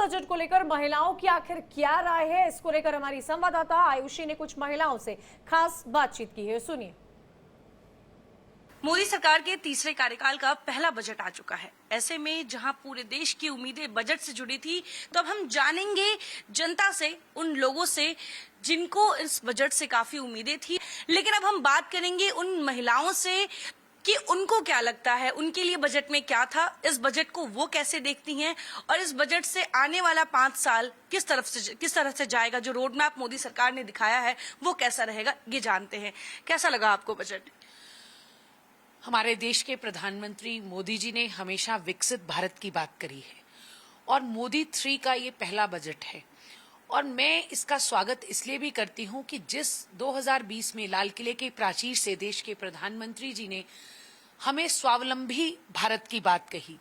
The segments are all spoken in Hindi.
बजट को लेकर महिलाओं की आखिर क्या राय है, इसको लेकर हमारी संवाददाता आयुषी ने कुछ महिलाओं से खास बातचीत की है। सुनिए। मोदी सरकार के तीसरे कार्यकाल का पहला बजट आ चुका है। ऐसे में जहां पूरे देश की उम्मीदें बजट से जुड़ी थी, तो अब हम जानेंगे जनता से, उन लोगों से जिनको इस बजट से काफी उम्मीदें थी। लेकिन अब हम बात करेंगे उन महिलाओं से कि उनको क्या लगता है, उनके लिए बजट में क्या था, इस बजट को वो कैसे देखती हैं और इस बजट से आने वाला 5 साल किस तरह से जाएगा। जो रोड मैप मोदी सरकार ने दिखाया है वो कैसा रहेगा, ये जानते हैं। कैसा लगा आपको बजट? हमारे देश के प्रधानमंत्री मोदी जी ने हमेशा विकसित भारत की बात करी है और मोदी 3 का ये पहला बजट है और मैं इसका स्वागत इसलिए भी करती हूं कि जिस 2020 में लाल किले के प्राचीर से देश के प्रधानमंत्री जी ने हमें स्वावलंबी भारत की बात कही,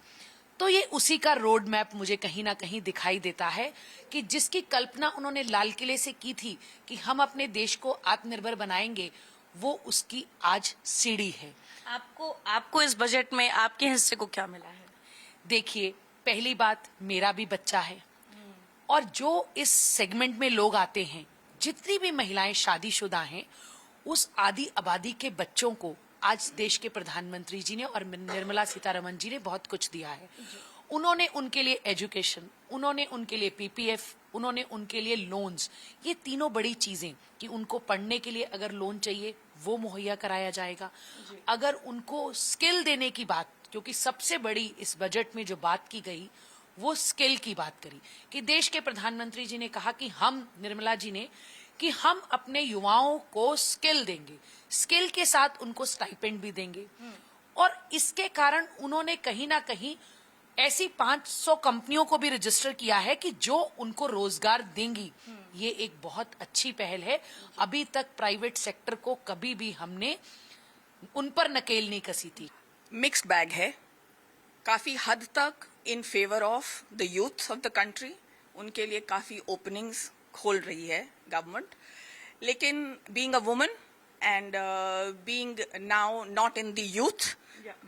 तो ये उसी का रोड मैप मुझे कहीं ना कहीं दिखाई देता है कि जिसकी कल्पना उन्होंने लाल किले से की थी कि हम अपने देश को आत्मनिर्भर बनाएंगे, वो उसकी आज सीढ़ी है। आपको इस बजट में आपके हिस्से को क्या मिला है? देखिए, पहली बात, मेरा भी बच्चा है और जो इस सेगमेंट में लोग आते हैं, जितनी भी महिलाएं शादीशुदा हैं, उस आधी आबादी के बच्चों को आज देश के प्रधानमंत्री जी ने और निर्मला सीतारमण जी ने बहुत कुछ दिया है। उन्होंने उनके लिए एजुकेशन, उन्होंने उनके लिए पीपीएफ, उन्होंने उनके लिए लोन्स, ये तीनों बड़ी चीजें कि उनको पढ़ने के लिए अगर लोन चाहिए वो मुहैया कराया जाएगा। अगर उनको स्किल देने की बात, क्योंकि सबसे बड़ी इस बजट में जो बात की गई वो स्किल की बात करी कि देश के प्रधानमंत्री जी ने कहा कि हम, निर्मला जी ने, कि हम अपने युवाओं को स्किल देंगे, स्किल के साथ उनको स्टाइपेंड भी देंगे और इसके कारण उन्होंने कहीं ना कहीं ऐसी 500 कंपनियों को भी रजिस्टर किया है कि जो उनको रोजगार देंगी। ये एक बहुत अच्छी पहल है। अभी तक प्राइवेट सेक्टर को कभी भी हमने उन पर नकेल नहीं कसी थी। मिक्स्ड बैग है, काफी हद तक in favour of the youth of the country. उनके लिए काफी ओपनिंग्स खोल रही है गवर्नमेंट, लेकिन being a woman and being now not in the youth,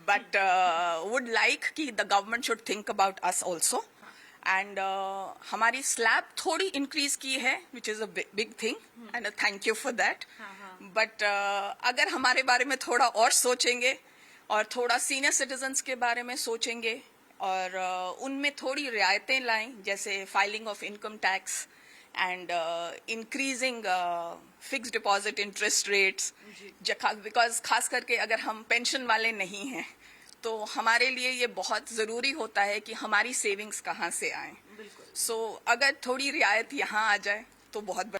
but would like कि the government should think about us also, and हमारी slab थोड़ी increase की है, which is a big thing, and thank you for that. but अगर हमारे बारे में थोड़ा और सोचेंगे और थोड़ा सीनियर सिटीजन्स के बारे में सोचेंगे और उनमें थोड़ी रियायतें लाएं, जैसे filing of income tax and increasing fixed deposit interest rates, because खास करके अगर हम पेंशन वाले नहीं हैं तो हमारे लिए ये बहुत ज़रूरी होता है कि हमारी सेविंग्स कहाँ से आएं। सो अगर थोड़ी रियायत यहाँ आ जाए तो बहुत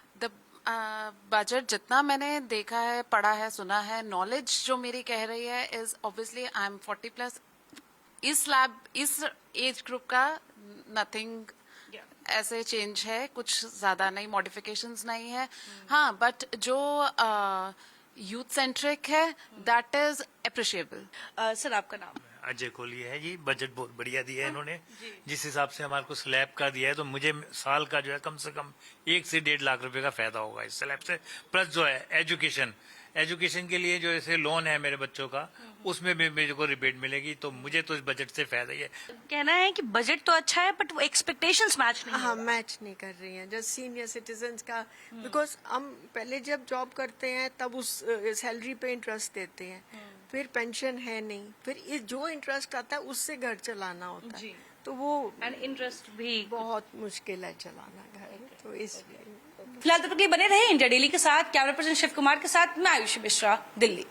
बजट जितना मैंने देखा है, पढ़ा है, सुना है, नॉलेज जो मेरी कह रही है इज ऑब्वियसली आई एम 40+। इस एज ग्रुप का नथिंग ऐसे चेंज है, कुछ ज्यादा नहीं, मॉडिफिकेशंस नहीं है। हाँ, बट जो यूथ सेंट्रिक है दैट इज अप्रिशिएबल। सर, आपका नाम? अजय कोहली है जी। बजट बहुत बढ़िया दिया है इन्होंने, जिस हिसाब से हमारे को स्लैब का दिया है, तो मुझे साल का जो है कम से कम 1 से 1.5 लाख रुपए का फायदा होगा इस स्लैब से। प्लस जो है एजुकेशन के लिए जो ऐसे लोन है मेरे बच्चों का, उसमें भी मेरे को रिबेट मिलेगी, तो मुझे तो इस बजट से फायदा ही है। कहना है कि बजट तो अच्छा है बट वो एक्सपेक्टेशंस मैच नहीं। हाँ, मैच नहीं कर रही हैं। जैसे सीनियर सिटीजन्स का, बिकॉज हम पहले जब जॉब करते हैं तब उस सैलरी पे इंटरेस्ट देते हैं, फिर पेंशन है नहीं, फिर जो इंटरेस्ट आता है उससे घर चलाना होता है, तो वो इंटरेस्ट भी बहुत मुश्किल है चलाना घर, तो इसलिए। फिलहाल तक के लिए बने रहे इंडिया डेली के साथ। कैमरा पर्सन शिव कुमार के साथ मैं आयुषी मिश्रा, दिल्ली।